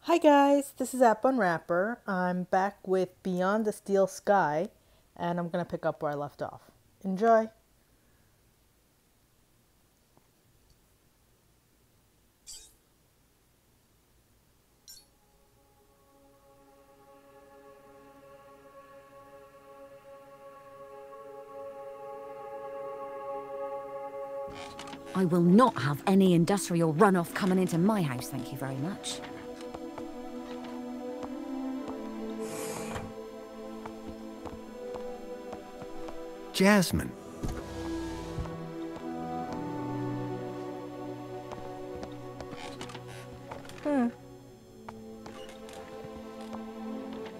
Hi guys, this is App Unwrapper. I'm back with Beyond the Steel Sky, and I'm going to pick up where I left off. Enjoy! I will not have any industrial runoff coming into my house, thank you very much. Jasmine.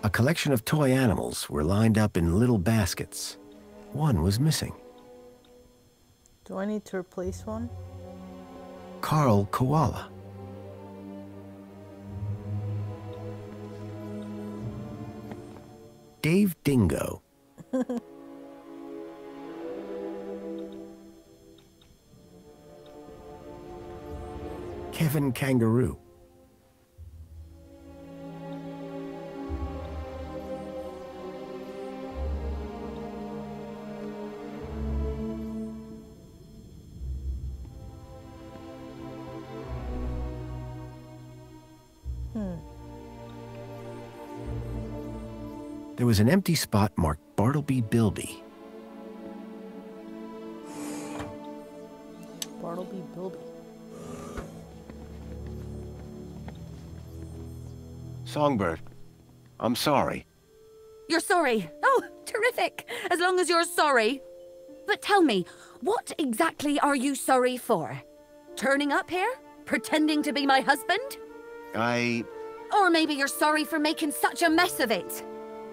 A collection of toy animals were lined up in little baskets. One was missing. Do I need to replace one? Carl Koala. Dave Dingo. Kevin Kangaroo. There was an empty spot marked Bartleby Bilby. Bartleby Bilby. Songbird, I'm sorry. You're sorry? Oh, terrific! As long as you're sorry. But tell me, what exactly are you sorry for? Turning up here? Pretending to be my husband? Or maybe you're sorry for making such a mess of it.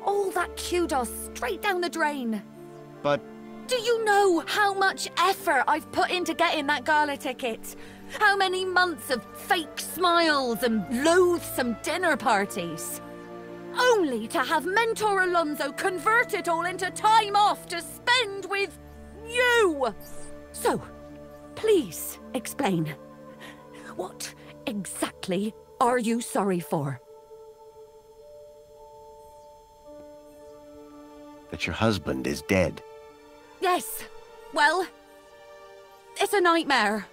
All that kudos straight down the drain. But... Do you know how much effort I've put into getting that gala ticket? How many months of fake smiles and loathsome dinner parties? Only to have Mentor Alonso convert it all into time off to spend with you! So, please explain. What exactly are you sorry for? that your husband is dead. Yes. Well, it's a nightmare.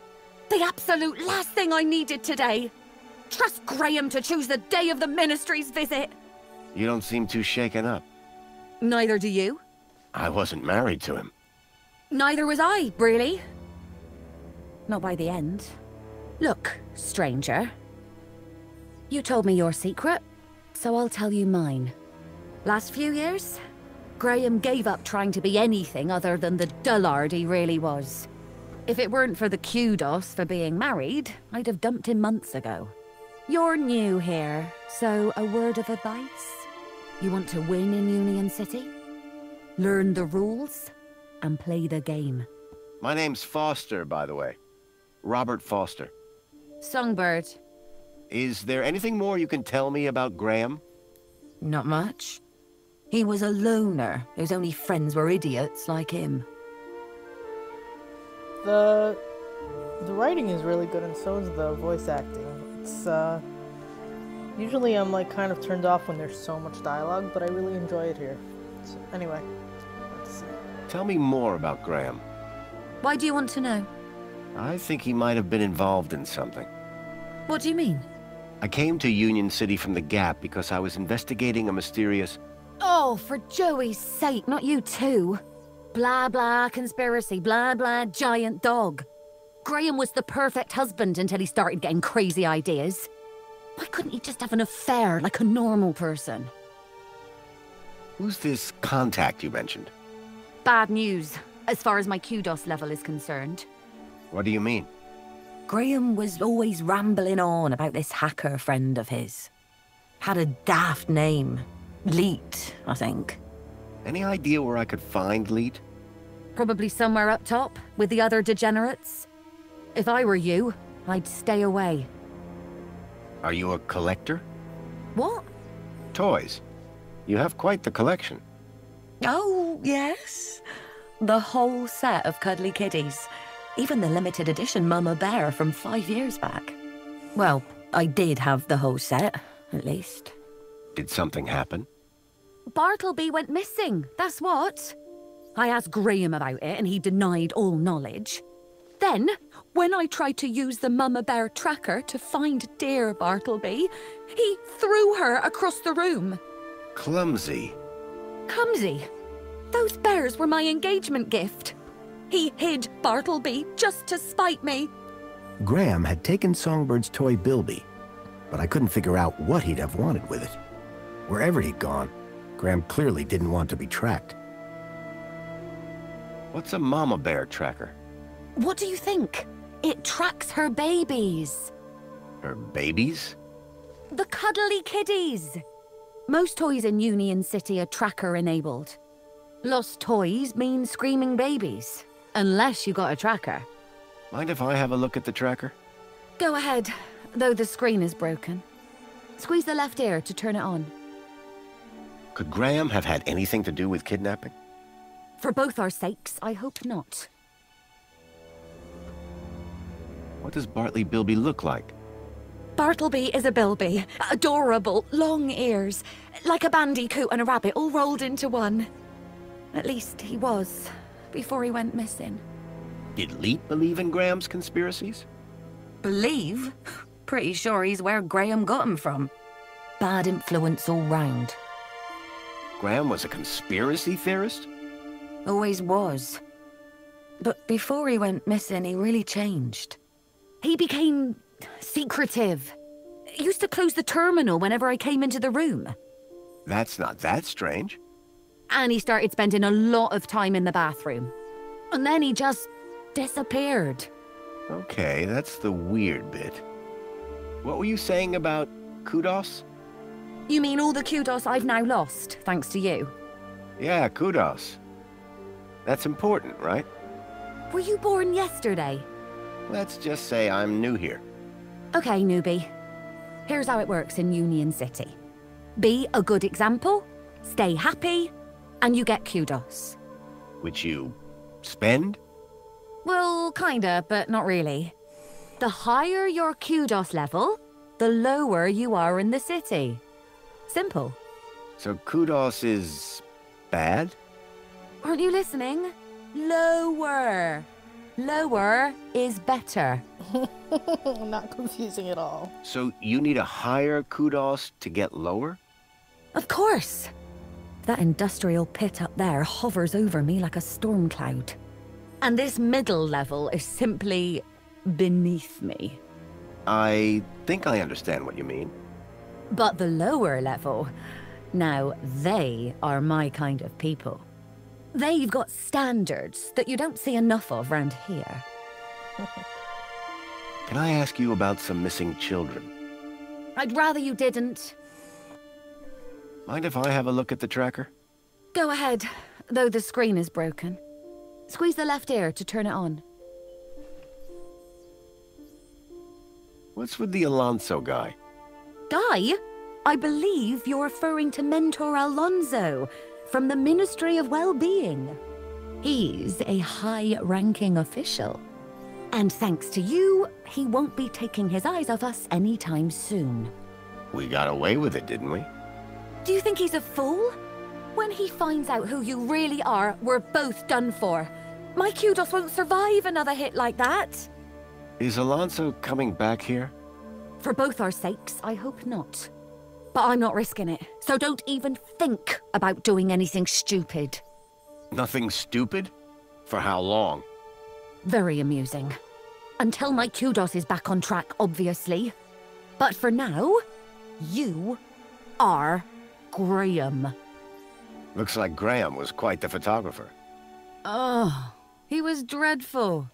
The absolute last thing I needed today. Trust Graham to choose the day of the ministry's visit. You don't seem too shaken up. Neither do you. I wasn't married to him. Neither was I, really. Not by the end. Look, stranger. You told me your secret, so I'll tell you mine. Last few years, Graham gave up trying to be anything other than the dullard he really was. If it weren't for the kudos for being married, I'd have dumped him months ago. You're new here, so a word of advice? You want to win in Union City? Learn the rules and play the game. My name's Foster, by the way. Robert Foster. Songbird. Is there anything more you can tell me about Graham? Not much. He was a loner whose only friends were idiots like him. The writing is really good, and so is the voice acting. It's usually I'm like kind of turned off when there's so much dialogue, but I really enjoy it here. So, anyway, let's see. Tell me more about Graham. Why do you want to know? I think he might have been involved in something. What do you mean? I came to Union City from the Gap because I was investigating a mysterious... Oh, for Joey's sake, not you too. Blah blah conspiracy, blah blah giant dog. Graham was the perfect husband until he started getting crazy ideas. Why couldn't he just have an affair like a normal person? Who's this contact you mentioned? Bad news, as far as my kudos level is concerned. What do you mean? Graham was always rambling on about this hacker friend of his. Had a daft name. Leet, I think. Any idea where I could find Leet? Probably somewhere up top, with the other degenerates. If I were you, I'd stay away. Are you a collector? What? Toys. You have quite the collection. Oh, yes. The whole set of cuddly kitties. Even the limited edition Mama Bear from 5 years back. Well, I did have the whole set, at least. Did something happen? Bartleby went missing, that's what. I asked Graham about it and he denied all knowledge. Then, when I tried to use the Mama Bear tracker to find dear Bartleby, he threw her across the room. Clumsy. Clumsy? Those bears were my engagement gift. He hid Bartleby just to spite me. Graham had taken Songbird's toy Bilby, but I couldn't figure out what he'd have wanted with it. Wherever he'd gone, Graham clearly didn't want to be tracked. What's a Mama Bear tracker? What do you think? It tracks her babies. Her babies? The cuddly kiddies. Most toys in Union City are tracker-enabled. Lost toys mean screaming babies, unless you got a tracker. Mind if I have a look at the tracker? Go ahead, though the screen is broken. Squeeze the left ear to turn it on. Could Graham have had anything to do with kidnapping? For both our sakes, I hope not. What does Bartleby Bilby look like? Bartleby is a bilby. Adorable, long ears. Like a bandicoot and a rabbit all rolled into one. At least he was, before he went missing. Did Leet believe in Graham's conspiracies? Believe? Pretty sure he's where Graham got him from. Bad influence all round. Graham was a conspiracy theorist? Always was. But before he went missing, he really changed. He became secretive. Used to close the terminal whenever I came into the room. That's not that strange. And he started spending a lot of time in the bathroom. And then he just disappeared. Okay, that's the weird bit. What were you saying about kudos? You mean all the kudos I've now lost, thanks to you? Yeah, kudos. That's important, right? Were you born yesterday? Let's just say I'm new here. Okay, newbie. Here's how it works in Union City. Be a good example, stay happy, and you get kudos. Which you spend? Well, kinda, but not really. The higher your kudos level, the lower you are in the city. Simple. So kudos is bad? Aren't you listening? Lower. Lower is better. Not confusing at all. So you need a higher kudos to get lower? Of course. That industrial pit up there hovers over me like a storm cloud. And this middle level is simply beneath me. I think I understand what you mean. But the lower level, now they are my kind of people. They've got standards that you don't see enough of round here. Can I ask you about some missing children? I'd rather you didn't. Mind if I have a look at the tracker? Go ahead, though the screen is broken. Squeeze the left ear to turn it on. What's with the Alonso guy? Guy? I believe you're referring to Mentor Alonso from the Ministry of Well-Being. He's a high-ranking official. And thanks to you, he won't be taking his eyes off us anytime soon. We got away with it, didn't we? Do you think he's a fool? When he finds out who you really are, we're both done for. My kudos won't survive another hit like that. Is Alonso coming back here? For both our sakes, I hope not. But I'm not risking it, so don't even think about doing anything stupid. Nothing stupid? For how long? Very amusing. Until my kudos is back on track, obviously. But for now, you are Graham. Looks like Graham was quite the photographer. Oh, he was dreadful.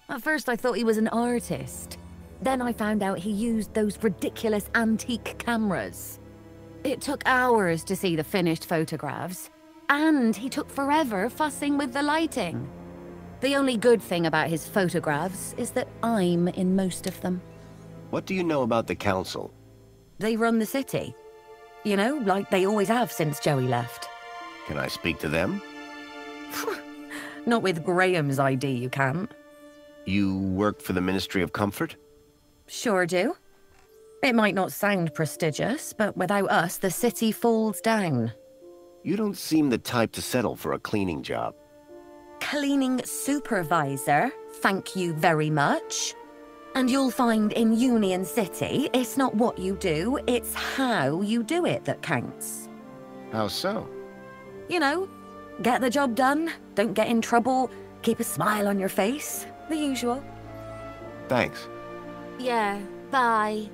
At first I thought he was an artist. Then I found out he used those ridiculous antique cameras. It took hours to see the finished photographs. And he took forever fussing with the lighting. The only good thing about his photographs is that I'm in most of them. What do you know about the council? They run the city. You know, like they always have since Joey left. Can I speak to them? Not with Graham's ID, you can't. You work for the Ministry of Comfort? Sure do. It might not sound prestigious, but without us, the city falls down. You don't seem the type to settle for a cleaning job. Cleaning supervisor, thank you very much. And you'll find in Union City, it's not what you do, it's how you do it that counts. How so? You know, get the job done, don't get in trouble, keep a smile on your face, the usual. Thanks. Yeah, bye.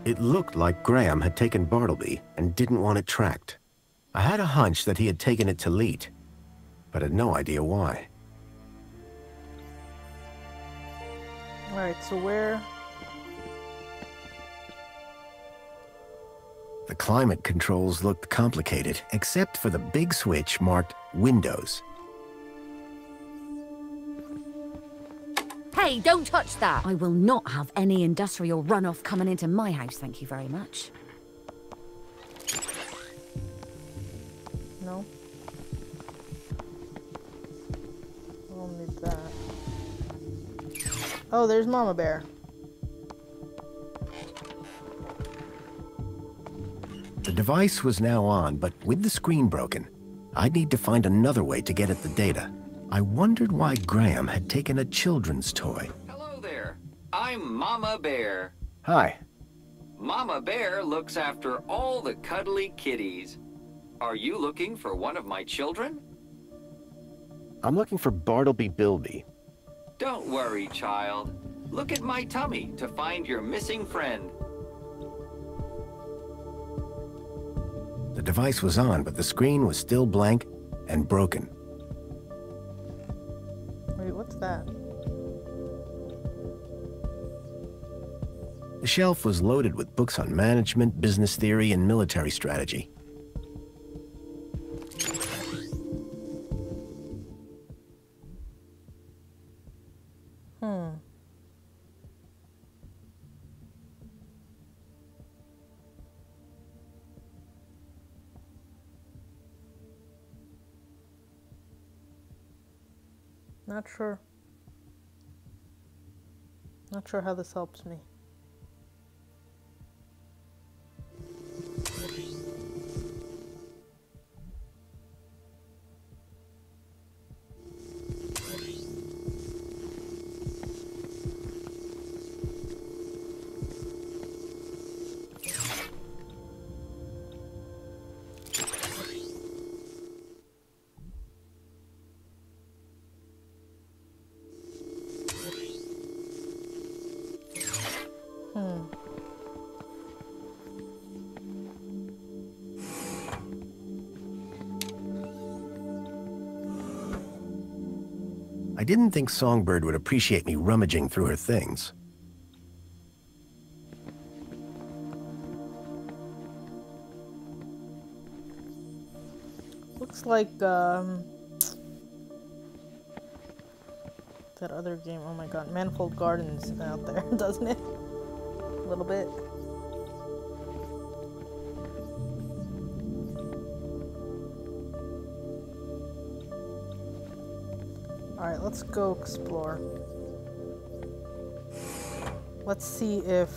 It looked like Graham had taken Bartleby and didn't want it tracked. I had a hunch that he had taken it to Leet, but had no idea why. Alright, so where... The climate controls looked complicated, except for the big switch marked Windows. Hey, don't touch that! I will not have any industrial runoff coming into my house, thank you very much. No? I don't need that. Oh, there's Mama Bear. The device was now on, but with the screen broken, I'd need to find another way to get at the data. I wondered why Graham had taken a children's toy. Hello there. I'm Mama Bear. Hi. Mama Bear looks after all the cuddly kitties. Are you looking for one of my children? I'm looking for Bartleby Bilby. Don't worry, child. Look at my tummy to find your missing friend. The device was on, but the screen was still blank and broken. Wait, what's that? The shelf was loaded with books on management, business theory, and military strategy. Not sure. Not sure how this helps me. I didn't think Songbird would appreciate me rummaging through her things. Looks like, that other game, oh my god, Manifold Gardens out there, doesn't it? A little bit. Alright, let's go explore. Let's see if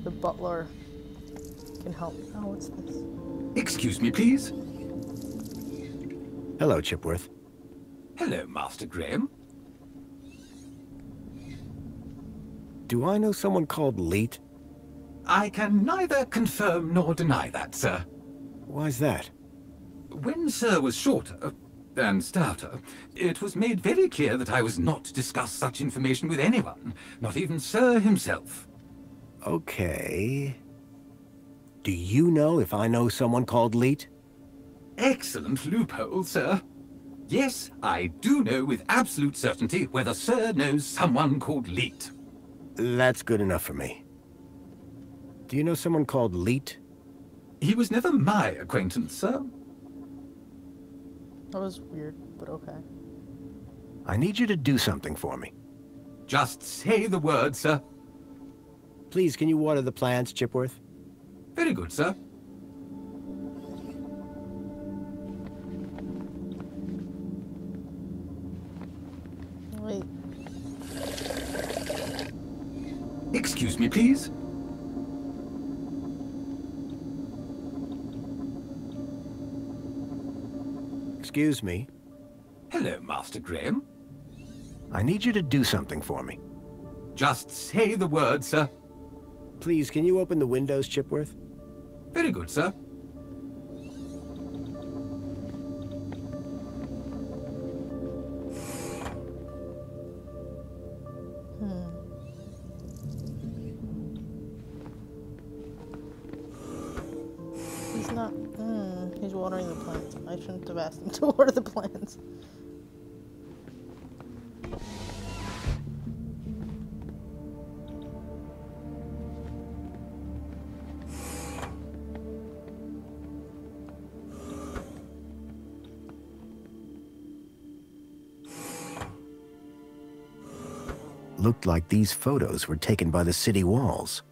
the butler can help. Oh, what's this? Excuse me, please. Hello, Chipworth. Hello, Master Graham. Do I know someone called Leet? I can neither confirm nor deny that, sir. Why's that? When Sir was shorter and stouter, it was made very clear that I was not to discuss such information with anyone, not even Sir himself. Okay. Do you know if I know someone called Leet? Excellent loophole, sir. Yes, I do know with absolute certainty whether Sir knows someone called Leet. That's good enough for me. Do you know someone called Leet? He was never my acquaintance, sir. That was weird, but okay. I need you to do something for me. Just say the word, sir. Please, can you water the plants, Chipworth? Very good, sir. Wait. Excuse me, me, please? Excuse me. Hello, Master Graham. I need you to do something for me. Just say the word, sir. Please, can you open the windows, Chipworth? Very good, sir. He's not... he's watering the plants. I shouldn't have asked him to water the plants. Looked like these photos were taken by the city walls.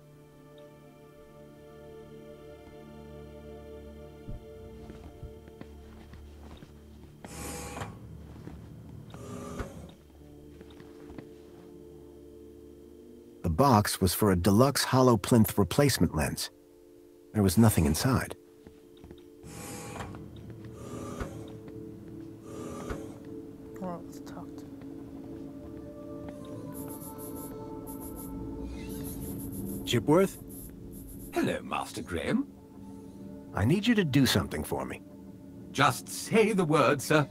The box was for a deluxe hollow plinth replacement lens. There was nothing inside. Well, let's talk to... Chipworth? Hello, Master Graham. I need you to do something for me. Just say the word, sir.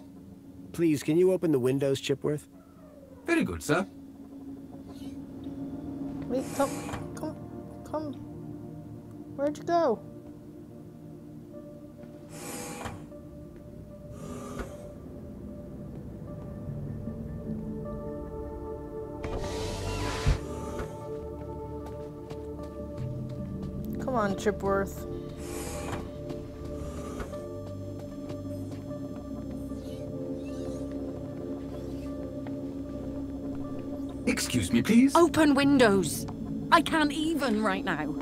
Please, can you open the windows, Chipworth? Very good, sir. Wait, come. Where'd you go? Come on, Chipworth. Excuse me, please. Open windows. I can't even right now.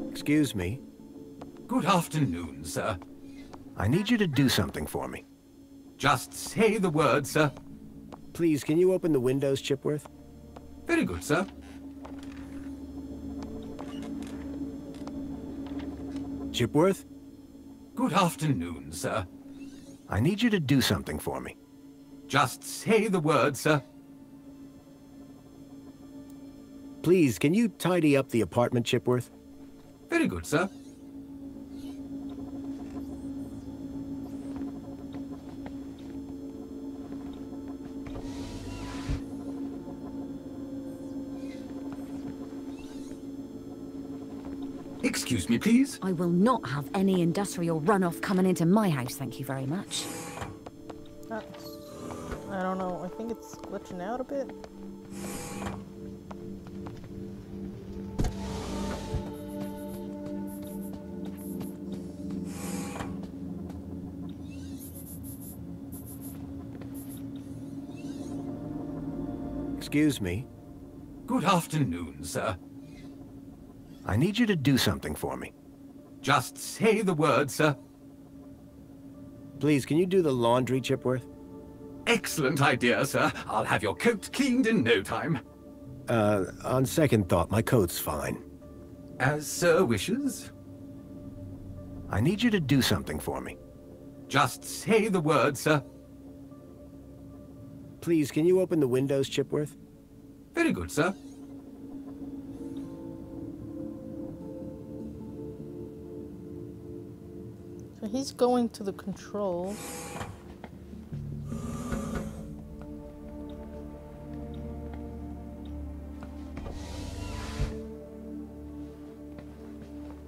Excuse me. Good afternoon, sir. I need you to do something for me. Just say the word, sir. Please, can you open the windows, Chipworth? Very good, sir. Chipworth? Good afternoon, sir. I need you to do something for me. Just say the word, sir. Please, can you tidy up the apartment, Chipworth? Very good, sir. Excuse me, please. I will not have any industrial runoff coming into my house, thank you very much. That's... I don't know. I think it's glitching out a bit. Excuse me. Good afternoon, sir. I need you to do something for me. Just say the word, sir. Please, can you do the laundry, Chipworth? Excellent idea, sir. I'll have your coat cleaned in no time. On second thought, my coat's fine. As sir wishes. I need you to do something for me. Just say the word, sir. Please, can you open the windows, Chipworth? Very good, sir. So he's going to the controls.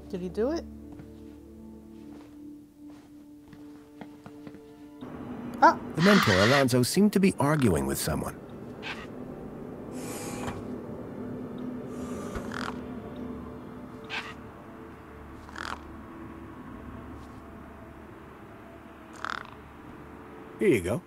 Did he do it? Ah! The mentor, Alonzo, seemed to be arguing with someone. Here you go.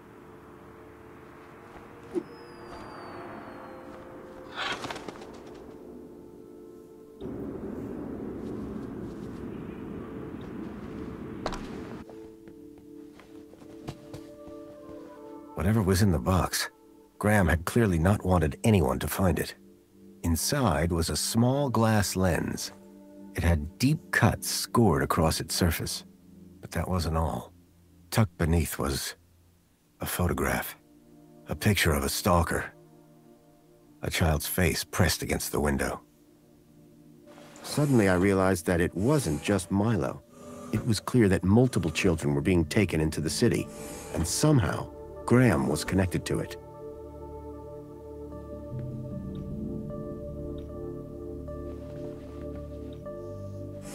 Whatever was in the box, Graham had clearly not wanted anyone to find it. Inside was a small glass lens. It had deep cuts scored across its surface. But that wasn't all. Tucked beneath was a photograph. A picture of a stalker. A child's face pressed against the window. Suddenly I realized that it wasn't just Milo. It was clear that multiple children were being taken into the city, and somehow Graham was connected to it.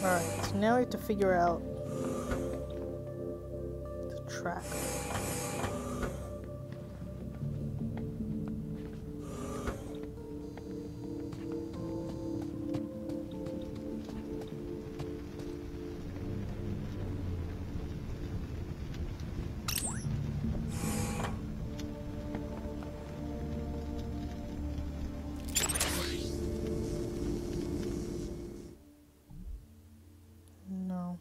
Alright, so now we have to figure out the track. No.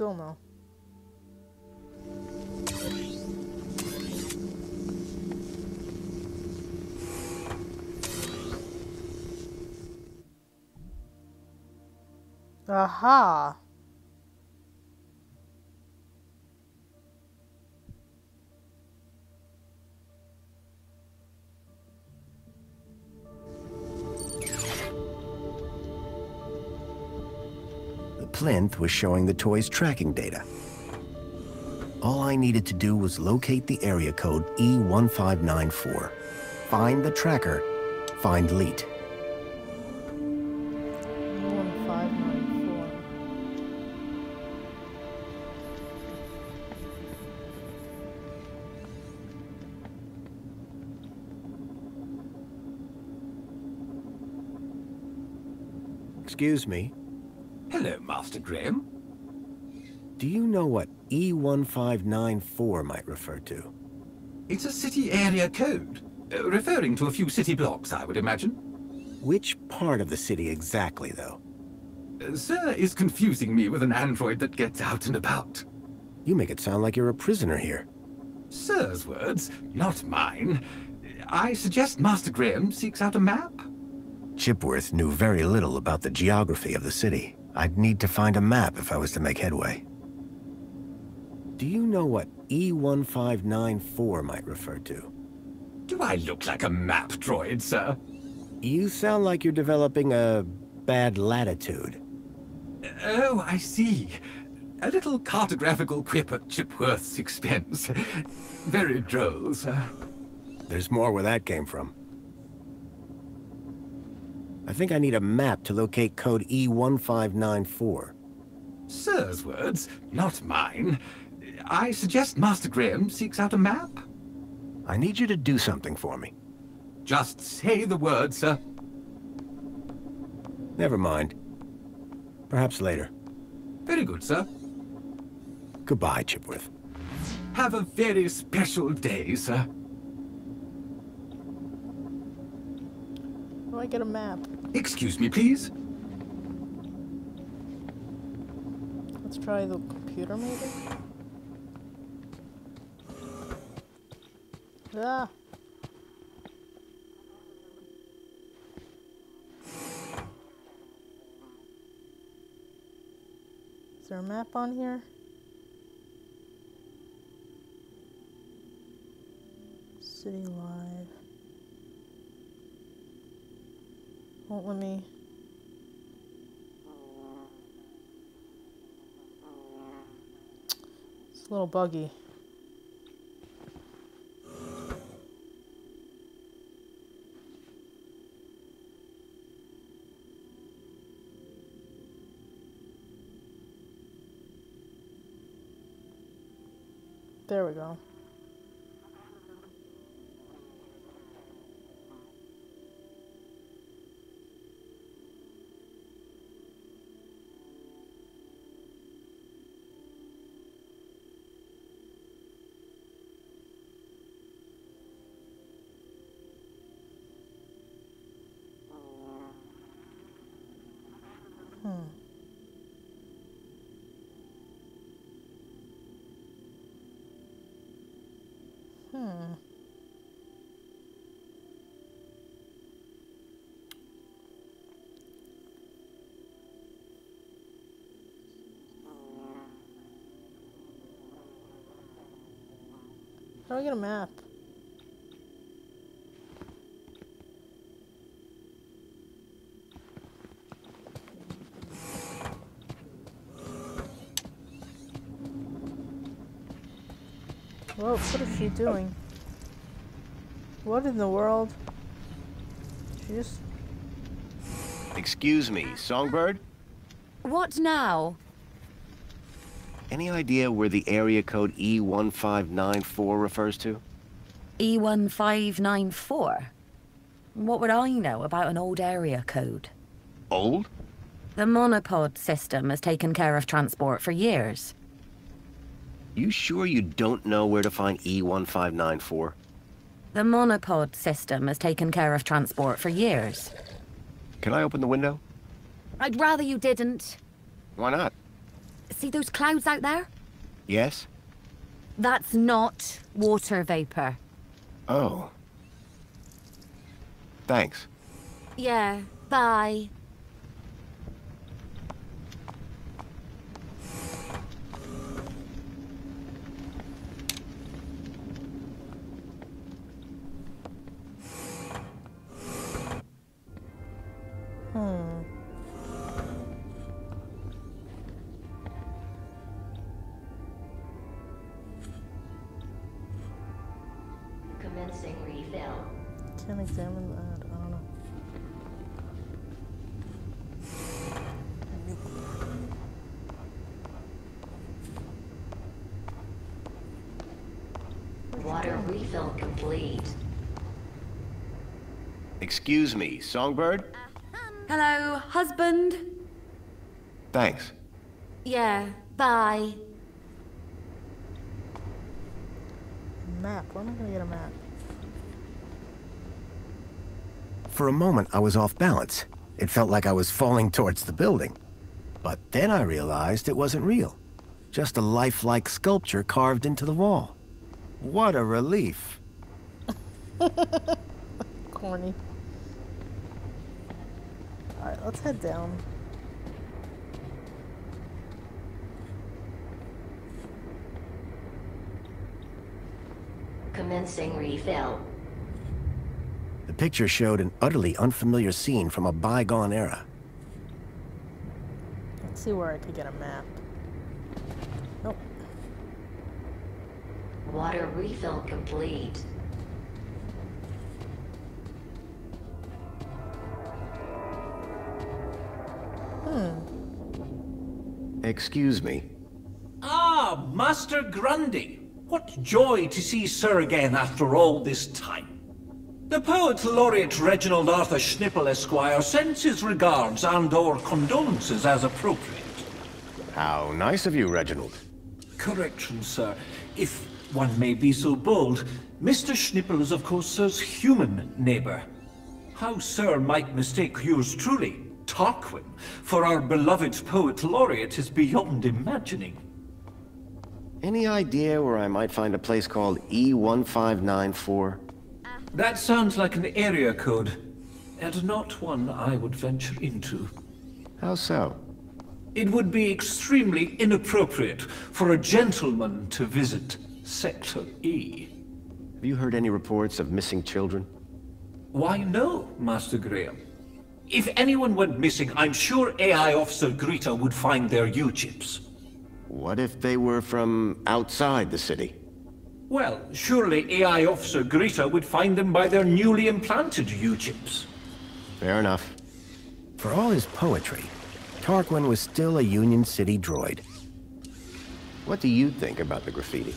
Still no. Aha! The plinth was showing the toy's tracking data. All I needed to do was locate the area code E1594, find the tracker, find Leet. 1594. Excuse me, Hello, Master Graham. do you know what E1594 might refer to? It's a city area code, referring to a few city blocks, I would imagine. Which part of the city exactly, though? Sir is confusing me with an android that gets out and about. You make it sound like you're a prisoner here. Sir's words, not mine. I suggest Master Graham seeks out a map. Chipworth knew very little about the geography of the city. I'd need to find a map if I was to make headway. Do you know what E1594 might refer to? Do I look like a map droid, sir? You sound like you're developing a bad latitude. Oh, I see. A little cartographical quip at Chipworth's expense. Very droll, sir. There's more where that came from. I think I need a map to locate code E1594. Sir's words, not mine. I suggest Master Graham seeks out a map. I need you to do something for me. Just say the word, sir. Never mind. Perhaps later. Very good, sir. Goodbye, Chipworth. Have a very special day, sir. How do I get a map? Excuse me, please. Let's try the computer, maybe? Ah! Is there a map on here? City Live. Won't let me. It's a little buggy. There we go. How do I get a map? Whoa, what is she doing? What in the world? She just... Excuse me, Songbird? What now? Any idea where the area code E1594 refers to? E1594? What would I know about an old area code? Old? The monopod system has taken care of transport for years. You sure you don't know where to find E1594? The monopod system has taken care of transport for years. Can I open the window? I'd rather you didn't. Why not? See those clouds out there? Yes? That's not water vapor. Oh. Thanks. Yeah, bye. Commencing refill. Can't examine that. I don't know. Water refill complete. Excuse me, Songbird? Hello, husband? Thanks. Yeah, bye. Map. Where am I gonna get a map? For a moment, I was off balance. It felt like I was falling towards the building. But then I realized it wasn't real. Just a lifelike sculpture carved into the wall. What a relief. Corny. Alright, let's head down. Commencing refill. The picture showed an utterly unfamiliar scene from a bygone era. Let's see where I could get a map. Nope. Water refill complete. Excuse me. Ah, Master Grundy. What joy to see Sir again after all this time. The Poet Laureate Reginald Arthur Schnippel, Esquire, sends his regards and/or condolences as appropriate. How nice of you, Reginald. Correction, sir. If one may be so bold, Mr. Schnippel is of course Sir's human neighbor. How Sir might mistake yours truly, Tarquin, for our beloved Poet Laureate is beyond imagining. Any idea where I might find a place called E1594? That sounds like an area code, and not one I would venture into. How so? It would be extremely inappropriate for a gentleman to visit Sector E. Have you heard any reports of missing children? Why, no, Master Graham. If anyone went missing, I'm sure AI Officer Greta would find their U-chips. What if they were from outside the city? Well, surely AI Officer Greta would find them by their newly implanted U-chips. Fair enough. For all his poetry, Tarquin was still a Union City droid. What do you think about the graffiti?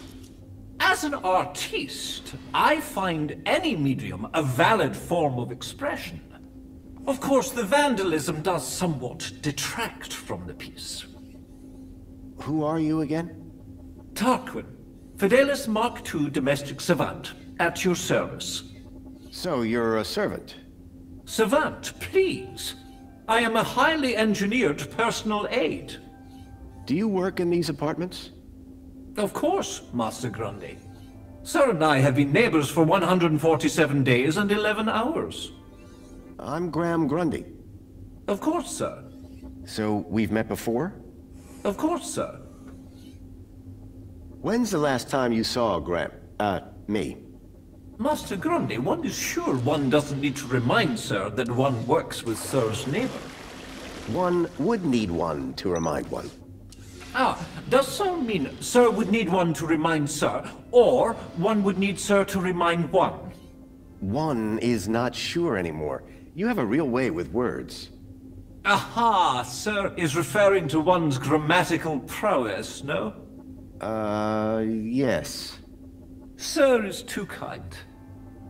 As an artiste, I find any medium a valid form of expression. Of course, the vandalism does somewhat detract from the piece. Who are you again? Tarquin, Fidelis Mark II domestic savant, at your service. So you're a servant? Savant, please. I am a highly engineered personal aid. Do you work in these apartments? Of course, Master Grundy. Sir and I have been neighbors for 147 days and 11 hours. I'm Graham Grundy. Of course, sir. So we've met before? Of course, sir. When's the last time you saw me? Master Grundy, one is sure one doesn't need to remind Sir that one works with Sir's neighbor. One would need one to remind one. Ah, does Sir mean Sir would need one to remind Sir, or one would need Sir to remind one? One is not sure anymore. You have a real way with words. Aha, Sir is referring to one's grammatical prowess, no? Yes. Sir is too kind.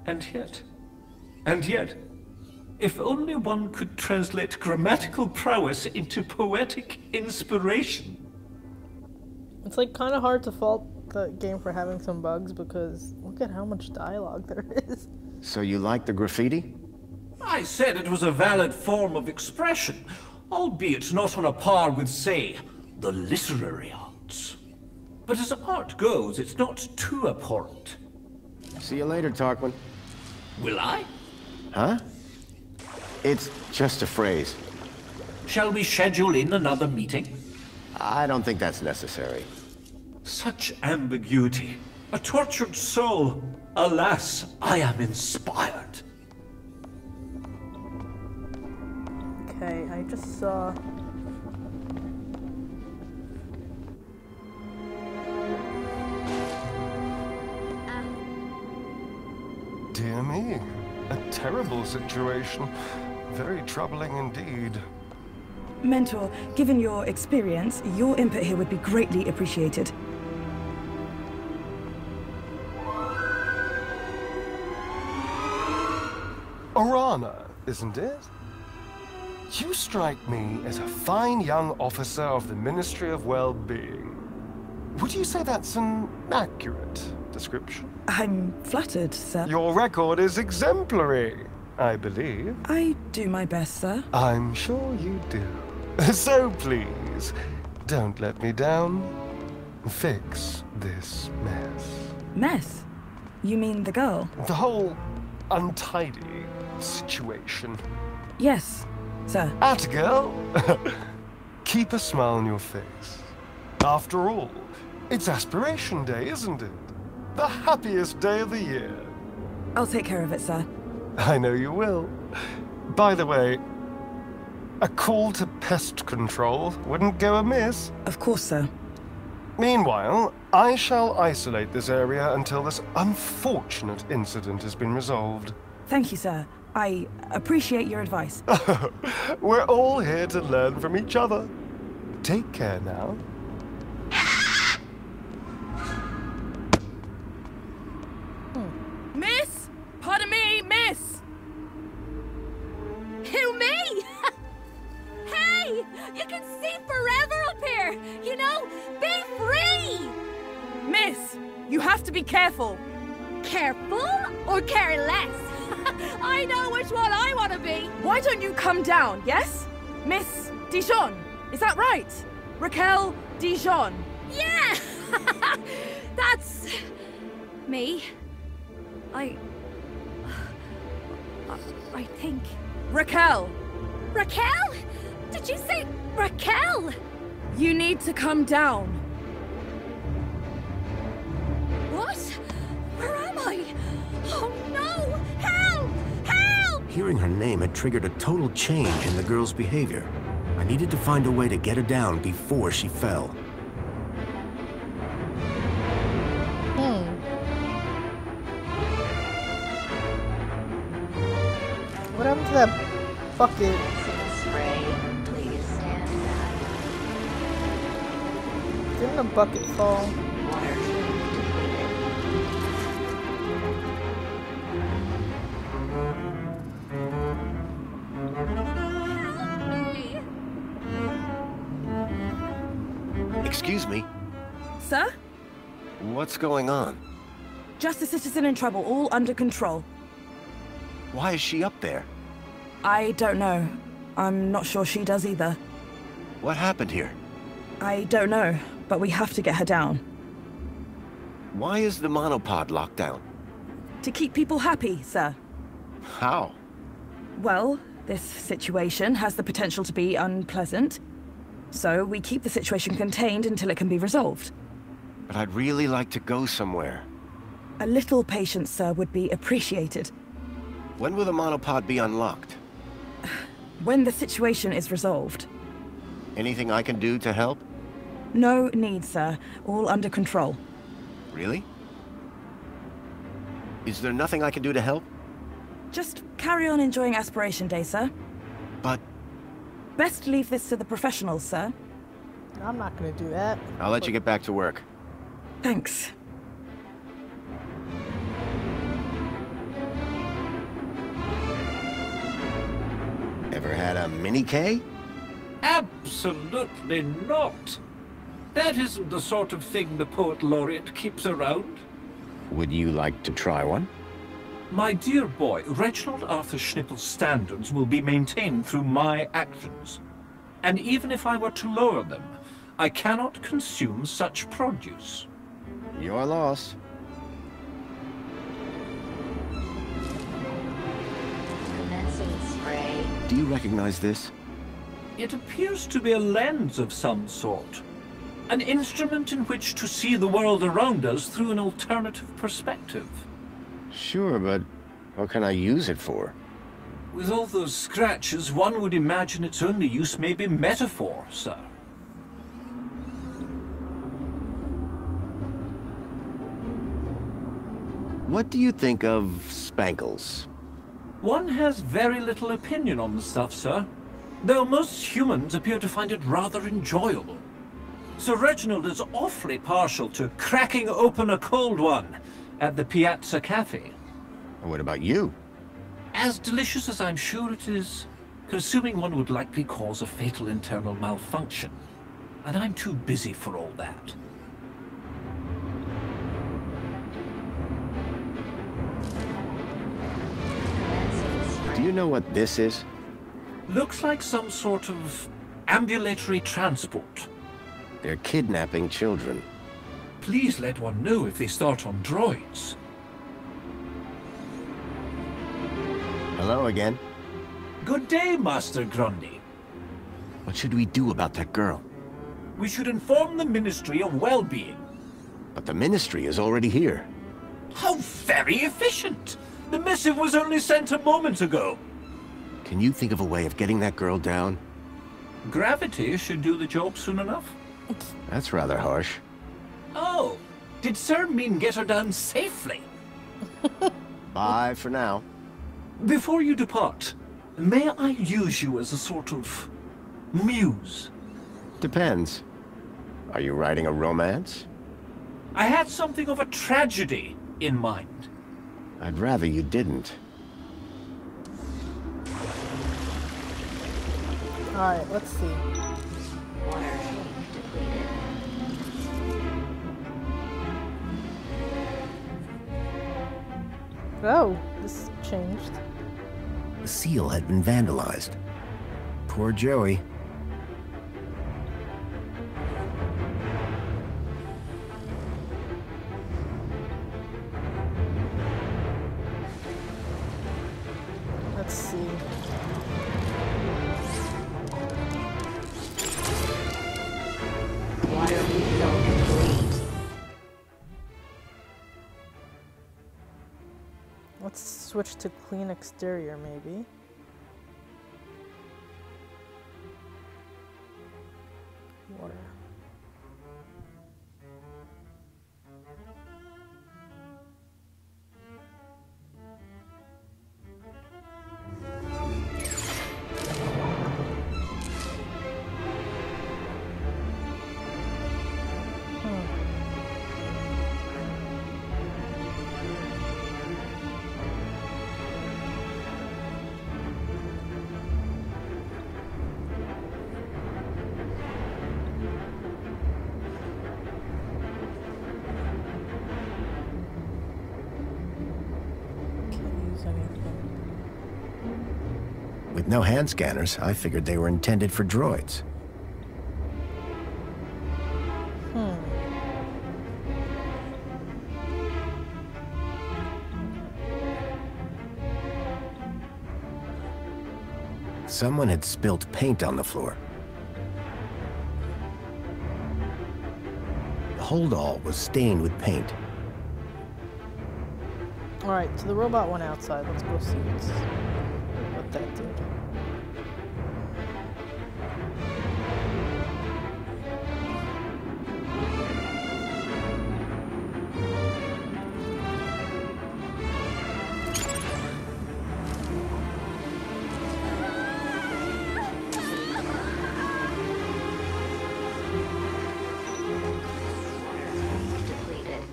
And yet, if only one could translate grammatical prowess into poetic inspiration. It's like kind of hard to fault the game for having some bugs because look at how much dialogue there is. So you like the graffiti? I said it was a valid form of expression, albeit not on a par with, say, the literary arts. But as art goes, it's not too abhorrent. See you later, Tarquin. Will I? Huh? It's just a phrase. Shall we schedule in another meeting? I don't think that's necessary. Such ambiguity. A tortured soul. Alas, I am inspired. Okay, I just saw... Dear me, a terrible situation. Very troubling indeed. Mentor, given your experience, your input here would be greatly appreciated. Orana, isn't it? You strike me as a fine young officer of the Ministry of Well-Being. Would you say that's an accurate description? I'm flattered, sir. Your record is exemplary, I believe. I do my best, sir. I'm sure you do. So please, don't let me down. Fix this mess. Mess? You mean the girl? The whole untidy situation. Yes, sir. At girl! Keep a smile on your face. After all, it's Aspiration Day, isn't it? The happiest day of the year. I'll take care of it, sir. I know you will. By the way, a call to pest control wouldn't go amiss. Of course, sir. Meanwhile, I shall isolate this area until this unfortunate incident has been resolved. Thank you, sir. I appreciate your advice. We're all here to learn from each other. Take care now. Miss? Pardon me, miss! Who, me? Hey! You can see forever up here! You know, be free! Miss, you have to be careful. Careful or careless? I know which one I want to be! Why don't you come down, yes? Miss Dijon, is that right? Raquel Dijon. Yeah! That's... me. I think... Raquel! Raquel? Did you say Raquel? You need to come down. What? Where am I? Oh no! Help! Help! Hearing her name had triggered a total change in the girl's behavior. I needed to find a way to get her down before she fell. What happened to that bucket? Spray, please stand back. Didn't a bucket fall? Water treatment completed. sir? What's going on? Just a citizen in trouble, all under control. Why is she up there? I don't know. I'm not sure she does either. What happened here? I don't know, but we have to get her down. Why is the monopod locked down? To keep people happy, sir. How? Well, this situation has the potential to be unpleasant. So we keep the situation contained until it can be resolved. But I'd really like to go somewhere. A little patience, sir, would be appreciated. When will the monopod be unlocked? When the situation is resolved. Anything I can do to help? No need, sir. All under control. Really? Is there nothing I can do to help? Just carry on enjoying Aspiration Day, sir. But... Best leave this to the professionals, sir. I'm not gonna do that. I'll let you get back to work. Thanks. Ever had a mini-K? Absolutely not. That isn't the sort of thing the Poet Laureate keeps around. Would you like to try one? My dear boy, Reginald Arthur Schnippel's standards will be maintained through my actions. And even if I were to lower them, I cannot consume such produce. Your loss. Commencing spray. Do you recognize this? It appears to be a lens of some sort. An instrument in which to see the world around us through an alternative perspective. Sure, but what can I use it for? With all those scratches, one would imagine its only use may be metaphor, sir. What do you think of spankles? One has very little opinion on the stuff, sir. Though most humans appear to find it rather enjoyable. Sir Reginald is awfully partial to cracking open a cold one at the Piazza Cafe. What about you? As delicious as I'm sure it is, consuming one would likely cause a fatal internal malfunction. And I'm too busy for all that. Do you know what this is? Looks like some sort of ambulatory transport. They're kidnapping children. Please let one know if they start on droids. Hello again. Good day, Master Grundy. What should we do about that girl? We should inform the Ministry of Well-Being. But the Ministry is already here. How very efficient! The missive was only sent a moment ago. Can you think of a way of getting that girl down? Gravity should do the job soon enough. That's rather harsh. Oh, did Sir mean get her down safely? Bye for now. Before you depart, may I use you as a sort of muse? Depends. Are you writing a romance? I had something of a tragedy in mind. I'd rather you didn't. Alright, let's see. Water depleted. Oh, this changed. The seal had been vandalized. Poor Joey. Let's see. Water refill complete. Let's switch to clean exterior, maybe. Water. With no hand scanners, I figured they were intended for droids. Someone had spilt paint on the floor. The holdall was stained with paint. Alright, so the robot went outside. Let's go see what that did. Depleted.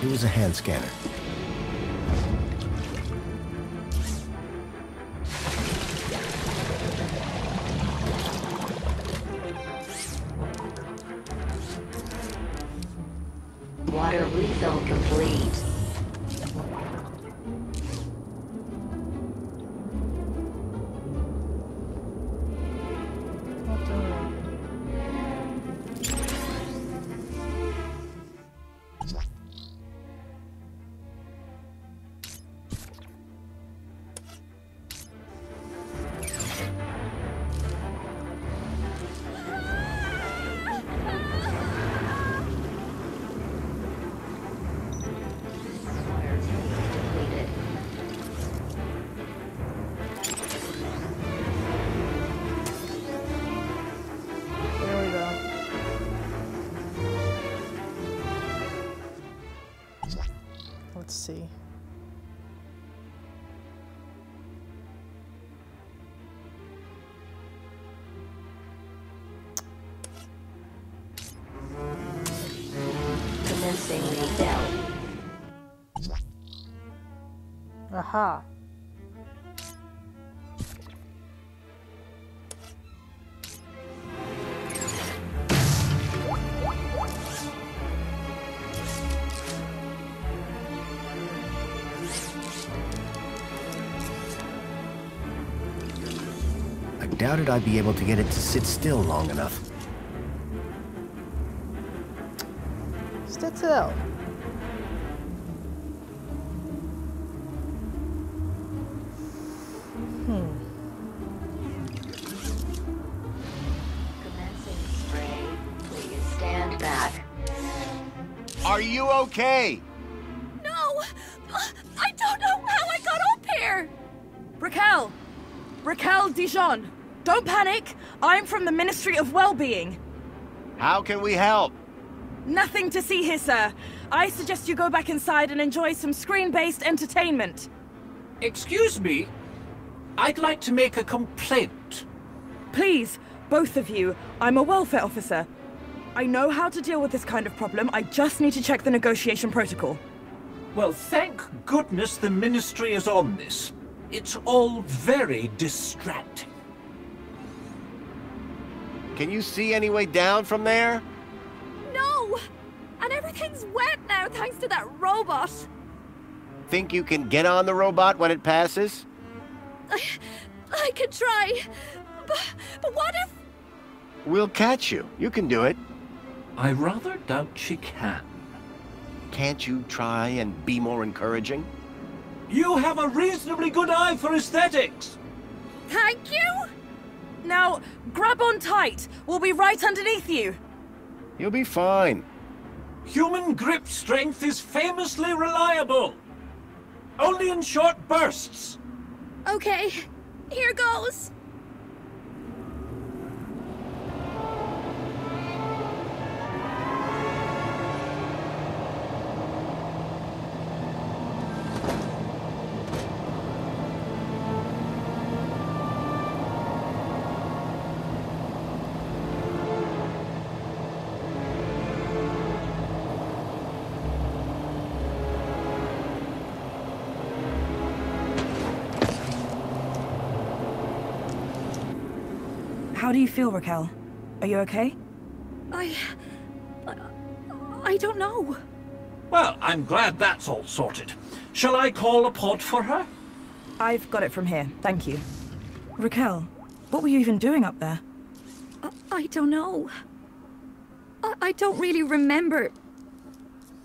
It was a hand scanner. Water refill complete. Water tank depleted. There we go. Let's see. Commencing refill. Aha. I doubted I'd be able to get it to sit still long enough. Sit still. Commencing spray. Please stand back. Are you okay? No! I don't know how I got up here! Raquel! Raquel Dijon! Don't panic! I'm from the Ministry of Well-Being. How can we help? Nothing to see here, sir. I suggest you go back inside and enjoy some screen-based entertainment. Excuse me? I'd like to make a complaint. Please, both of you. I'm a welfare officer. I know how to deal with this kind of problem. I just need to check the negotiation protocol. Well, thank goodness the Ministry is on this. It's all very distracting. Can you see any way down from there? No! And everything's wet now thanks to that robot. Think you can get on the robot when it passes? I could try. But what if... We'll catch you. You can do it. I rather doubt she can. Can't you try and be more encouraging? You have a reasonably good eye for aesthetics. Thank you? Now, grab on tight. We'll be right underneath you. You'll be fine. Human grip strength is famously reliable. Only in short bursts. Okay, here goes. How do you feel, Raquel? Are you okay? I don't know. Well, I'm glad that's all sorted. Shall I call a pod for her? I've got it from here, thank you. Raquel, what were you even doing up there? I don't know. I don't really remember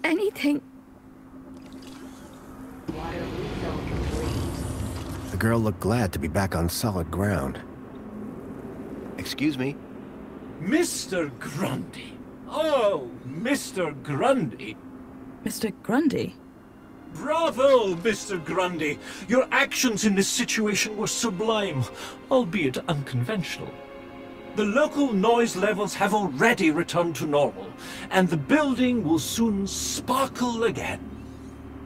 anything. Water refill complete. The girl looked glad to be back on solid ground. Excuse me? Mr. Grundy. Oh, Mr. Grundy. Mr. Grundy? Bravo, Mr. Grundy. Your actions in this situation were sublime, albeit unconventional. The local noise levels have already returned to normal, and the building will soon sparkle again.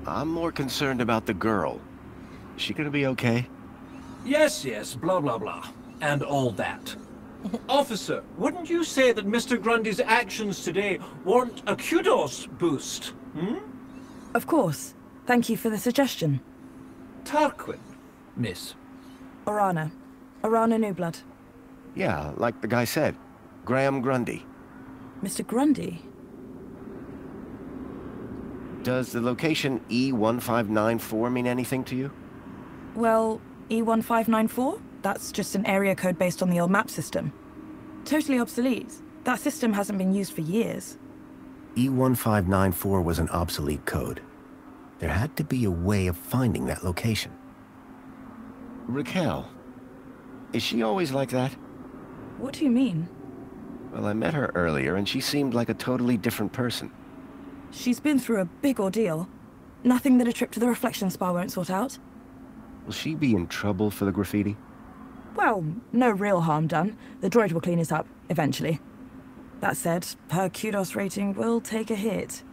I'm more concerned about the girl. Is she gonna be okay? Yes, yes, blah, blah, blah, and all that. Officer, wouldn't you say that Mr. Grundy's actions today warrant a kudos boost, hmm? Of course. Thank you for the suggestion. Tarquin, miss. Orana. Orana Newblood. Yeah, like the guy said. Graham Grundy. Mr. Grundy? Does the location E1594 mean anything to you? Well, E1594? That's just an area code based on the old map system. Totally obsolete. That system hasn't been used for years. E1594 was an obsolete code. There had to be a way of finding that location. Raquel. Is she always like that? What do you mean? Well, I met her earlier and she seemed like a totally different person. She's been through a big ordeal. Nothing that a trip to the reflection spa won't sort out. Will she be in trouble for the graffiti? Well, no real harm done. The droid will clean it up, eventually. That said, her kudos rating will take a hit.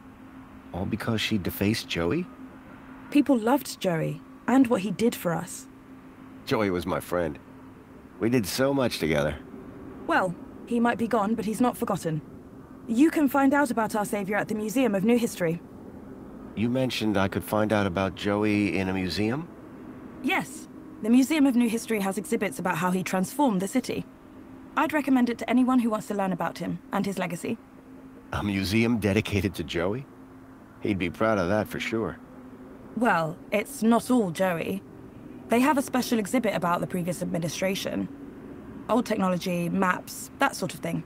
All because she defaced Joey? People loved Joey, and what he did for us. Joey was my friend. We did so much together. Well, he might be gone, but he's not forgotten. You can find out about our savior at the Museum of New History. You mentioned I could find out about Joey in a museum? Yes. The Museum of New History has exhibits about how he transformed the city. I'd recommend it to anyone who wants to learn about him and his legacy. A museum dedicated to Joey? He'd be proud of that for sure. Well, it's not all Joey. They have a special exhibit about the previous administration. Old technology, maps, that sort of thing.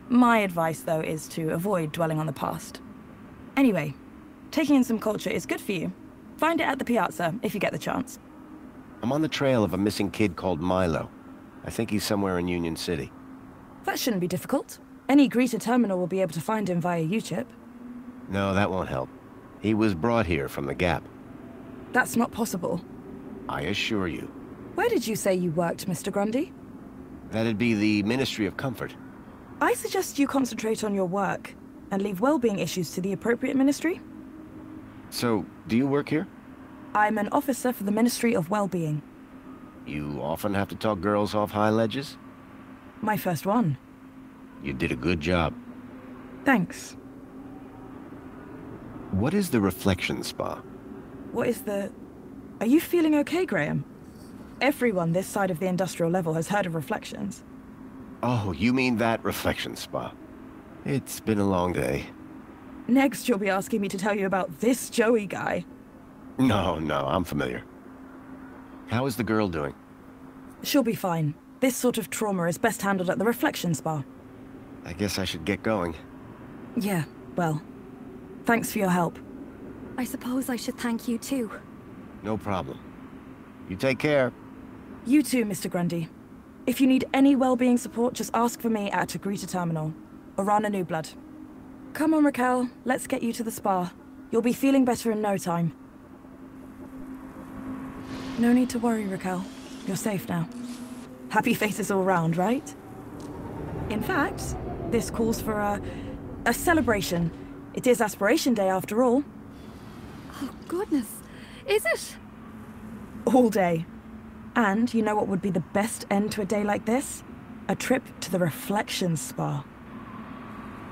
My advice, though, is to avoid dwelling on the past. Anyway, taking in some culture is good for you. Find it at the Piazza, if you get the chance. I'm on the trail of a missing kid called Milo. I think he's somewhere in Union City. That shouldn't be difficult. Any greeter terminal will be able to find him via U-chip. No, that won't help. He was brought here from the Gap. That's not possible. I assure you. Where did you say you worked, Mr. Grundy? That'd be the Ministry of Comfort. I suggest you concentrate on your work and leave well-being issues to the appropriate ministry. So, do you work here? I'm an officer for the Ministry of Well-being. You often have to talk girls off high ledges? My first one. You did a good job. Thanks. What is the reflection spa? What is the... Are you feeling okay, Graham? Everyone this side of the industrial level has heard of reflections. Oh, you mean that reflection spa. It's been a long day. Next, you'll be asking me to tell you about this Joey guy. No, I'm familiar. How is the girl doing? She'll be fine. This sort of trauma is best handled at the reflection spa. I guess I should get going. Yeah, well, thanks for your help. I suppose I should thank you too. No problem. You take care. You too, Mr. Grundy. If you need any well-being support, just ask for me at a greeter terminal. Orana Newblood. Come on, Raquel. Let's get you to the spa. You'll be feeling better in no time. No need to worry, Raquel. You're safe now. Happy faces all round, right? In fact, this calls for a celebration. It is Aspiration Day, after all. Oh, goodness. Is it? All day. And you know what would be the best end to a day like this? A trip to the reflection spa.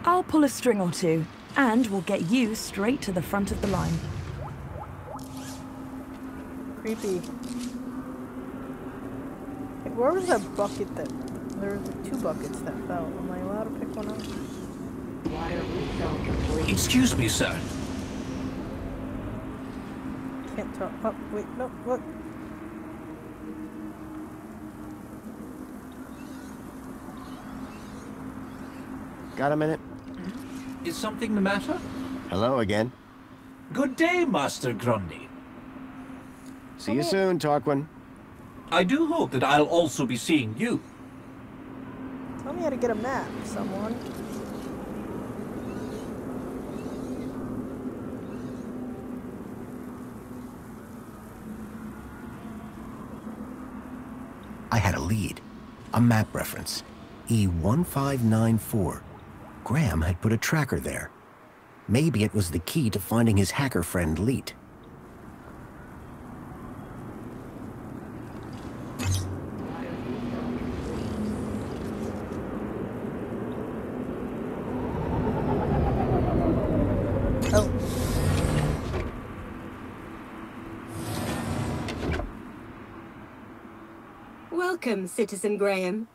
I'll pull a string or two, and we'll get you straight to the front of the line. Creepy. Like, where was that bucket that There's like 2 buckets that fell. Am I allowed to pick one up? Water refill complete. Excuse me, sir. Can't tell. Oh, wait, no, what? Got a minute? Is something the matter? Hello again. Good day, Master Grundy. See you soon, Tarquin. I do hope that I'll also be seeing you. Tell me how to get a map, someone. I had a lead. A map reference. E1594. Graham had put a tracker there. Maybe it was the key to finding his hacker friend, Leet. Oh. Welcome, Citizen Graham.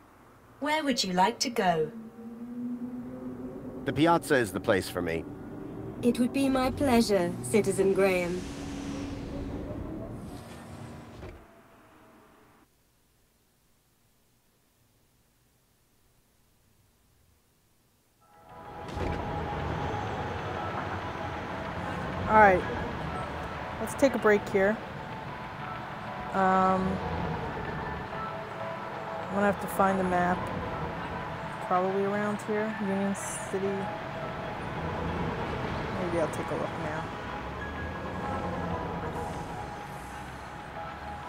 Where would you like to go? The piazza is the place for me. It would be my pleasure, Citizen Graham. Alright. Let's take a break here. I'm gonna have to find the map. Probably around here. Union City. Maybe I'll take a look now.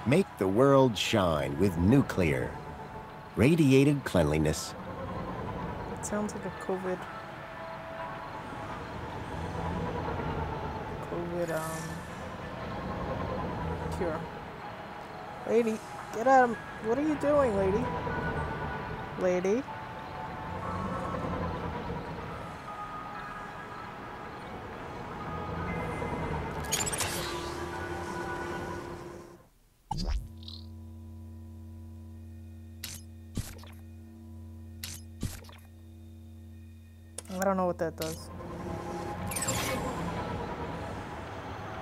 Make the world shine with nuclear. Radiated cleanliness. It sounds like a COVID, cure. Lady, get at him. What are you doing, lady? Lady? I don't know what that does.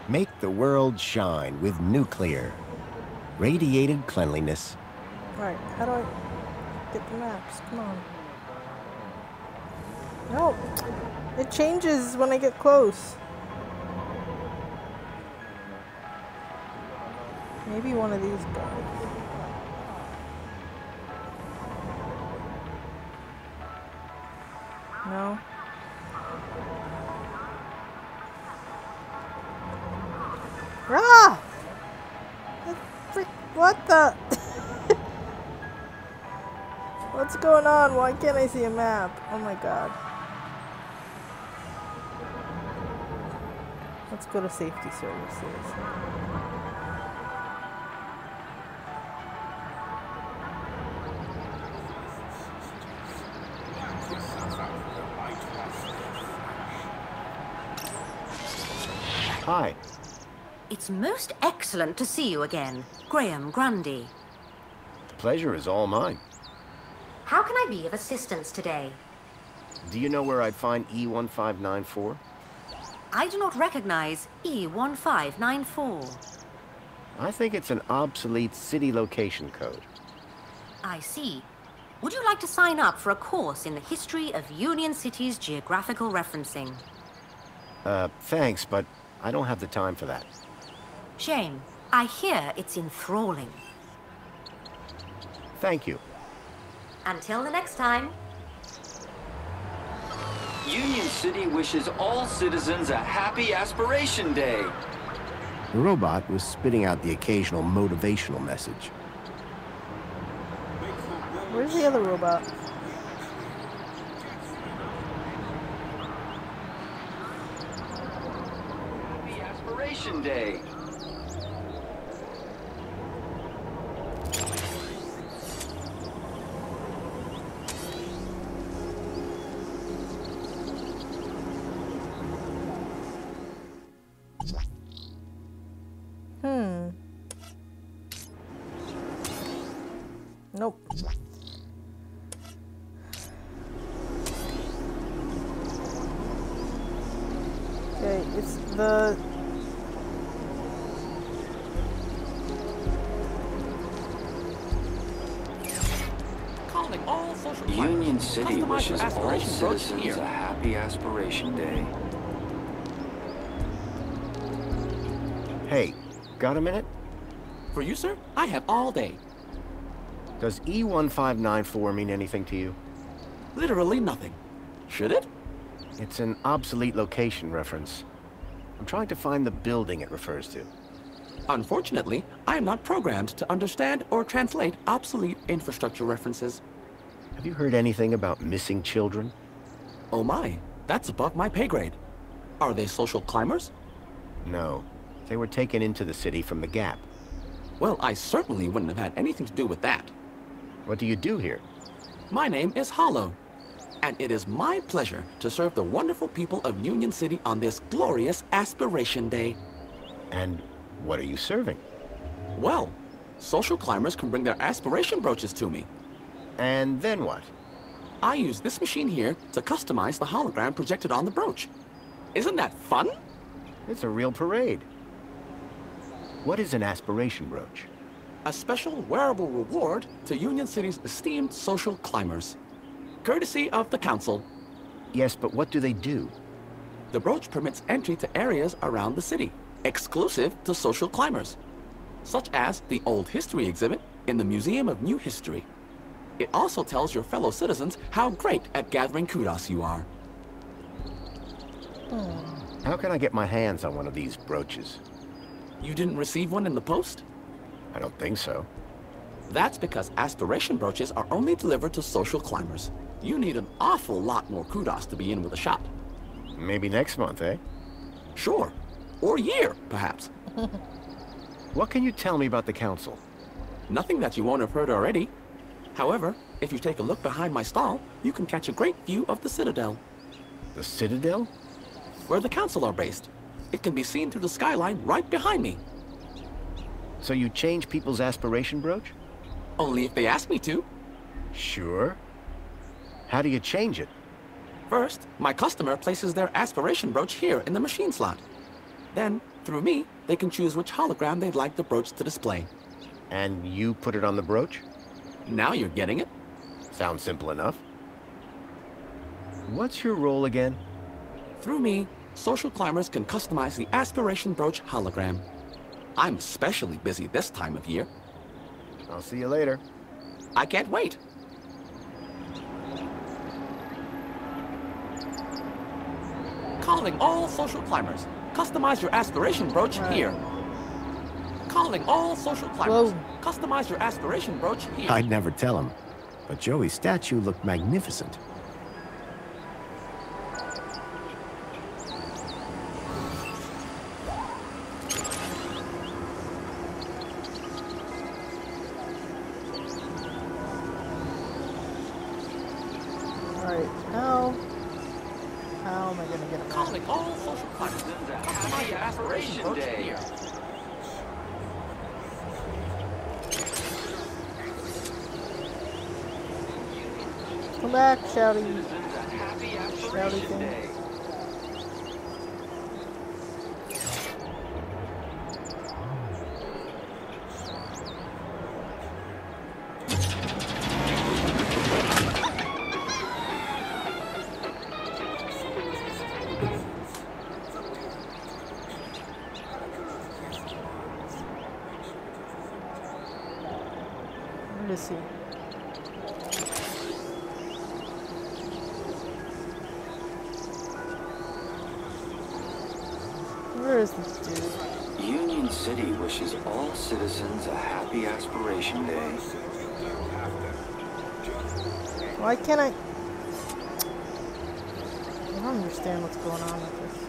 Make the world shine with nuclear. Radiated cleanliness. Alright, how do I get the maps? Come on. No! It changes when I get close. Maybe one of these guys. No? Ah! What the? What's going on? Why can't I see a map? Oh my god. Let's go to safety services. Hi. It's most excellent to see you again, Graham Grundy. The pleasure is all mine. How can I be of assistance today? Do you know where I'd find E1594? I do not recognize E1594. I think it's an obsolete city location code. I see. Would you like to sign up for a course in the history of Union City's geographical referencing? Thanks, but I don't have the time for that. Shame. I hear it's enthralling. Thank you. Until the next time. Union City wishes all citizens a happy Aspiration Day. The robot was spitting out the occasional motivational message. Where's the other robot? Happy Aspiration Day. Nope. It's the... Calling all social Union City Customize wishes your all aspiration brooch citizens here. a happy Aspiration Day. Hey, got a minute? For you, sir, I have all day. Does E1594 mean anything to you? Literally nothing. Should it? It's an obsolete location reference. I'm trying to find the building it refers to. Unfortunately, I am not programmed to understand or translate obsolete infrastructure references. Have you heard anything about missing children? Oh my, that's above my pay grade. Are they social climbers? No. They were taken into the city from the Gap. Well, I certainly wouldn't have had anything to do with that. What do you do here? My name is Hollow, and it is my pleasure to serve the wonderful people of Union City on this glorious Aspiration Day. And what are you serving? Well, social climbers can bring their aspiration brooches to me. And then what? I use this machine here to customize the hologram projected on the brooch. Isn't that fun? It's a real parade. What is an aspiration brooch? A special wearable reward to Union City's esteemed social climbers. Courtesy of the Council. Yes, but what do they do? The brooch permits entry to areas around the city, exclusive to social climbers, such as the Old History exhibit in the Museum of New History. It also tells your fellow citizens how great at gathering kudos you are. How can I get my hands on one of these brooches? You didn't receive one in the post? I don't think so. That's because aspiration brooches are only delivered to social climbers. You need an awful lot more kudos to be in with a shop. Maybe next month, eh? Sure. Or year, perhaps. What can you tell me about the Council? Nothing that you won't have heard already. However, if you take a look behind my stall, you can catch a great view of the Citadel. The Citadel? Where the Council are based. It can be seen through the skyline right behind me. So you change people's aspiration brooch? Only if they ask me to. Sure. How do you change it? First, my customer places their aspiration brooch here in the machine slot. Then, through me, they can choose which hologram they'd like the brooch to display. And you put it on the brooch? Now you're getting it. Sounds simple enough. What's your role again? Through me, social climbers can customize the aspiration brooch hologram. I'm especially busy this time of year. I'll see you later. I can't wait. Calling all social climbers. Customize your aspiration brooch here. Calling all social climbers. Whoa. Customize your aspiration brooch here. I'd never tell him, but Joey's statue looked magnificent. Alright, how am I gonna get him? Calling all social climbers. Customize your aspiration brooch here. Come back, shouty thing. Where is he? Where is this dude? Union City wishes all citizens a happy Aspiration Day. Why can't I don't understand what's going on with this.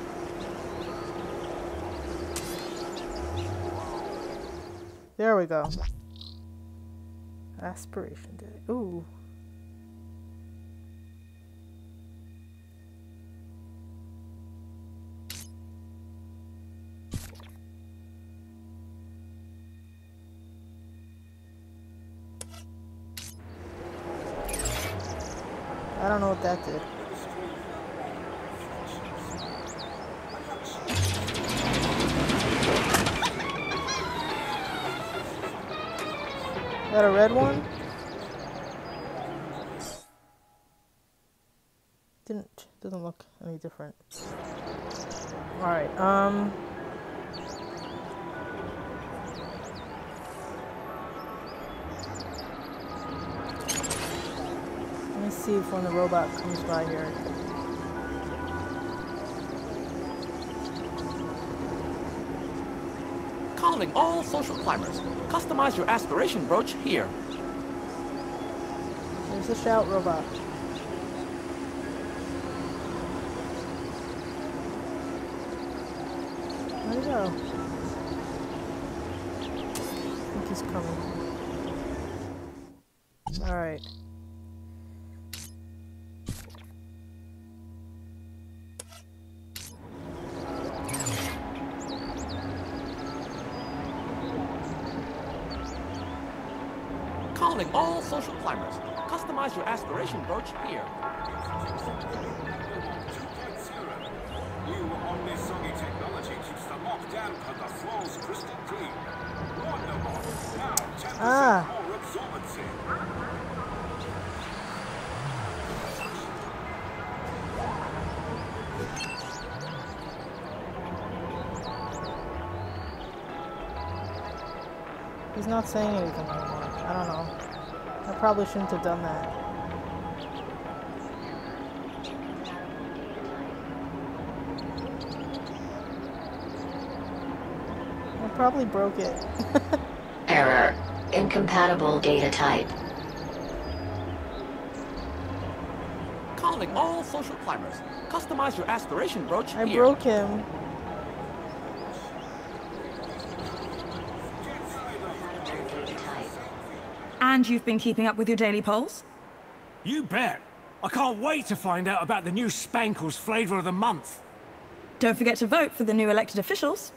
There we go. Aspiration Day. Ooh. I don't know what that did. that a red one? Doesn't look any different. Alright, let me see if when the robot comes by here. Calling all social climbers. Customize your aspiration brooch here. There's the shout robot. Where'd he go? I think he's coming. Alright. Calling all social climbers. Customize your aspiration brooch here. New Omnisoggy technology keeps the lockdown and the floors crystal clean. Wonderful. Now 10% more absorbency. He's not saying anything anymore. I don't know. I probably shouldn't have done that. I probably broke it. Error. Incompatible data type. Calling all social climbers. Customize your aspiration brooch here. I broke him. And you've been keeping up with your daily polls? You bet. I can't wait to find out about the new Spankles flavor of the month. Don't forget to vote for the new elected officials.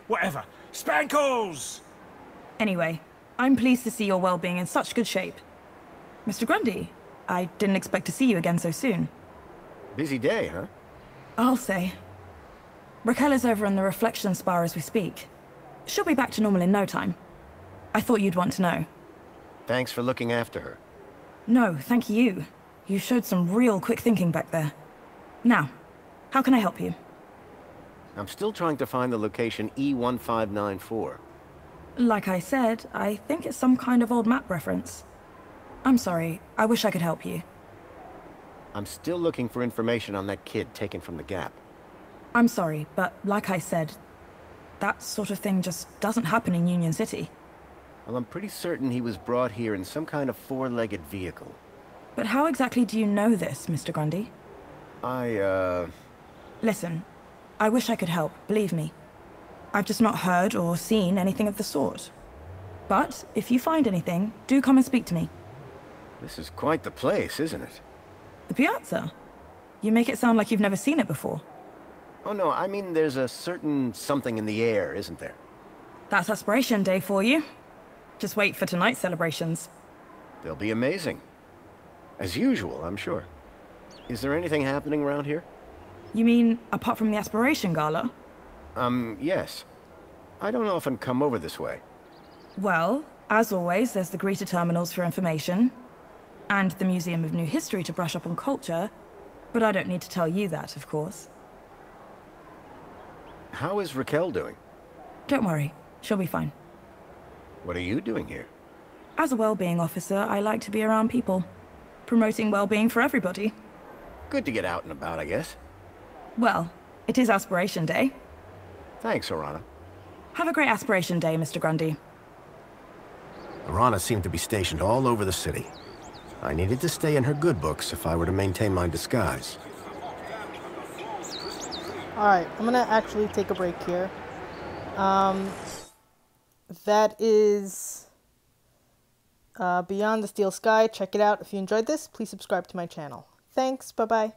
Whatever. Spankles! Anyway, I'm pleased to see your well-being in such good shape. Mr. Grundy, I didn't expect to see you again so soon. Busy day, huh? I'll say. Raquel is over in the reflection spa as we speak. She'll be back to normal in no time. I thought you'd want to know. Thanks for looking after her. No, thank you. You showed some real quick thinking back there. Now, how can I help you? I'm still trying to find the location E1594. Like I said, I think it's some kind of old map reference. I'm sorry, I wish I could help you. I'm still looking for information on that kid taken from the Gap. I'm sorry, but like I said, that sort of thing just doesn't happen in Union City. Well, I'm pretty certain he was brought here in some kind of four-legged vehicle. But how exactly do you know this, Mr. Grundy? Listen, I wish I could help, believe me. I've just not heard or seen anything of the sort. But if you find anything, do come and speak to me. This is quite the place, isn't it? The piazza? You make it sound like you've never seen it before. Oh no, I mean there's a certain something in the air, isn't there? That's Aspiration Day for you. Just wait for tonight's celebrations. They'll be amazing. As usual, I'm sure. Is there anything happening around here? You mean, apart from the Aspiration Gala? Yes. I don't often come over this way. Well, as always, there's the greeter terminals for information, and the Museum of New History to brush up on culture, but I don't need to tell you that, of course. How is Raquel doing? Don't worry, she'll be fine. What are you doing here? As a well-being officer, I like to be around people, promoting well-being for everybody. Good to get out and about, I guess. Well, it is Aspiration Day. Thanks, Orana. Have a great Aspiration Day, Mr. Grundy. Orana seemed to be stationed all over the city. I needed to stay in her good books if I were to maintain my disguise. Alright, I'm gonna actually take a break here. That is Beyond the Steel Sky. Check it out. If you enjoyed this, please subscribe to my channel. Thanks, bye-bye.